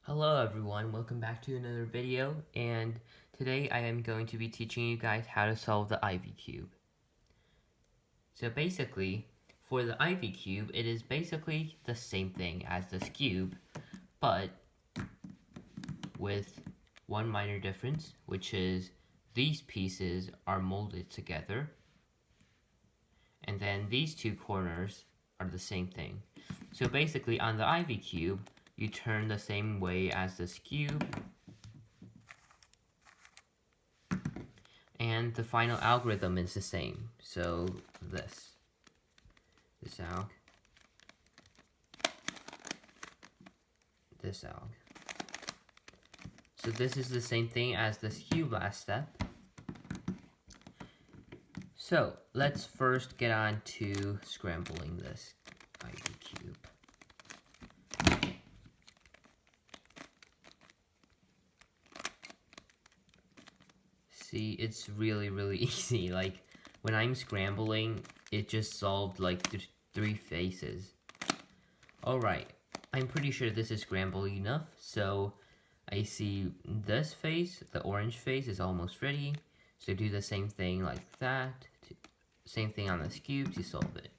Hello everyone, welcome back to another video, and today I am going to be teaching you guys how to solve the Ivy cube. So basically, for the Ivy cube, it is basically the same thing as the skewb, but with one minor difference, which is these pieces are molded together, and then these two corners are the same thing. So basically, on the Ivy cube, you turn the same way as the skewb, and the final algorithm is the same. So this alg, this alg. So this is the same thing as the skewb last step. So let's first get on to scrambling this Ivy cube. See, it's really easy. Like, when I'm scrambling, it just solved like three faces. Alright, I'm pretty sure this is scrambled enough, so I see this face, the orange face, is almost ready. So do the same thing like that, same thing on the skewb to solve it.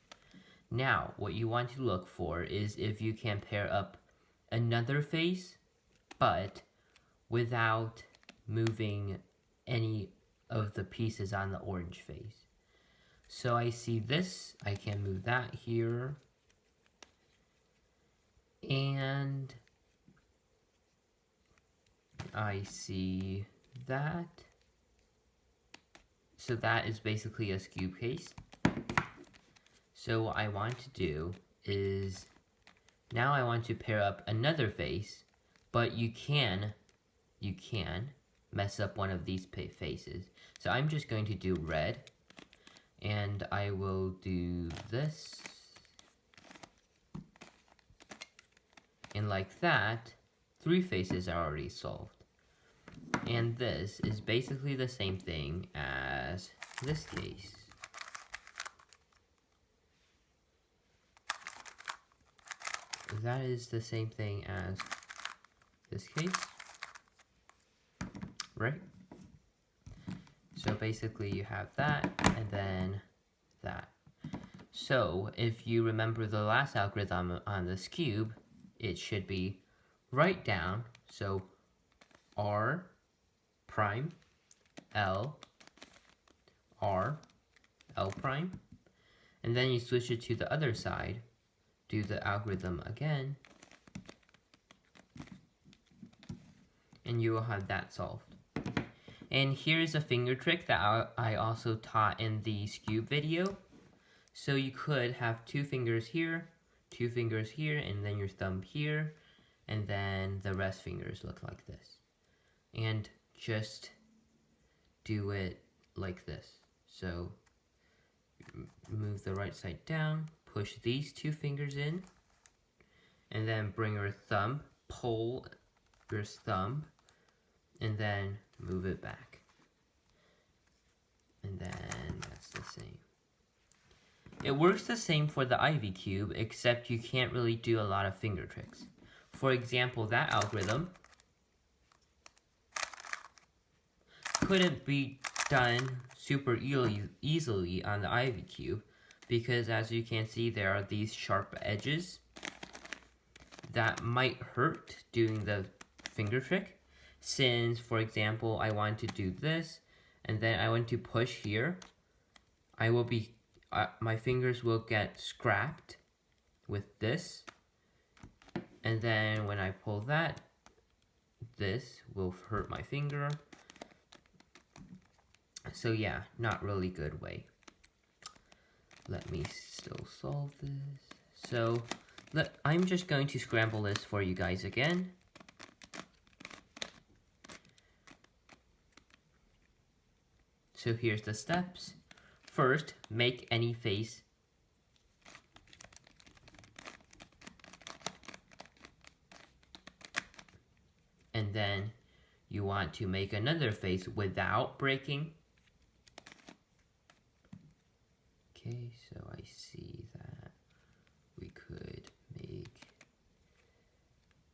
Now, what you want to look for is if you can pair up another face, but without moving any of the pieces on the orange face. So I see this, I can move that here, and I see that. So that is basically a skewb case. So what I want to do is, now I want to pair up another face, but you can mess up one of these faces. So I'm just going to do red, and I will do this, and like that, three faces are already solved. And this is basically the same thing as this case. That is the same thing as this case, right? So basically you have that, and then that. So if you remember the last algorithm on this cube, it should be write down, so R prime, L, R, L prime, and then you switch it to the other side, do the algorithm again, and you will have that solved. And here's a finger trick that I also taught in the skewb video. So you could have two fingers here, and then your thumb here, and then the rest fingers look like this. And just do it like this. So move the right side down, push these two fingers in, and then bring your thumb, pull your thumb, and then move it back. And then that's the same. It works the same for the Ivy cube, except you can't really do a lot of finger tricks. For example, that algorithm couldn't be done super easily on the Ivy cube, because as you can see, there are these sharp edges that might hurt doing the finger trick. Since, for example, I want to do this, and then I want to push here, I will be, my fingers will get scrapped with this, and then when I pull that, this will hurt my finger. So yeah, not really good way. Let me still solve this. So I'm just going to scramble this for you guys again. So here's the steps. First, make any face. And then you want to make another face without breaking. Okay, so I see that we could make,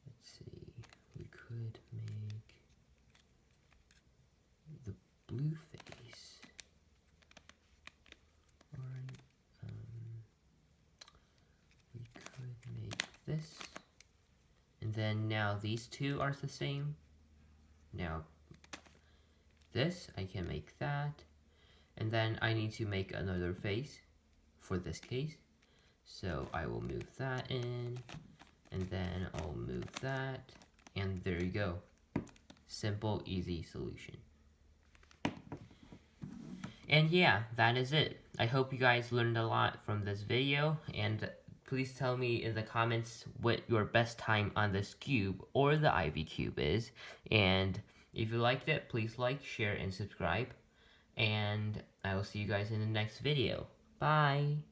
let's see, we could make the blue face. Or we could make this. And then now these two are the same. Now this, I can make that. And then I need to make another face for this case. So I will move that in, and then I'll move that, and there you go. Simple, easy solution. And yeah, that is it. I hope you guys learned a lot from this video, and please tell me in the comments what your best time on the skewb or the Ivy cube is. And if you liked it, please like, share, and subscribe. And I will see you guys in the next video. Bye!